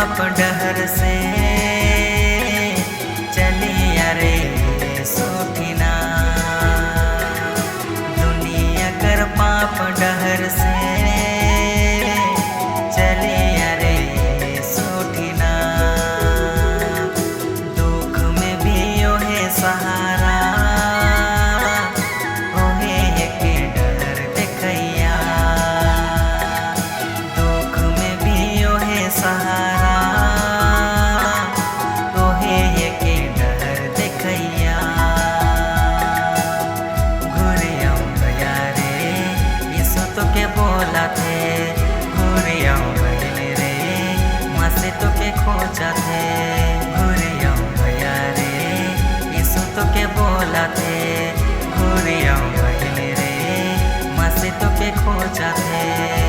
पाप डहर से चलिया रे सोठिना। दुनिया कर पाप डहर से चलिया रे सोठिना। दुख में भी ओहे सहारा, ओहे के डर देखैया। दुख में भी ओहे सहारा, ओहे के डर देखैया। घुरियाऊं गया रे यीशु तो के बोला थे। घुरियाऊं गए रे मसे तो के खोजा थे। घुरियाऊं गया रे यीशु तो के बोला थे। घुरियाऊं गए रे मसे तो के खोजा थे।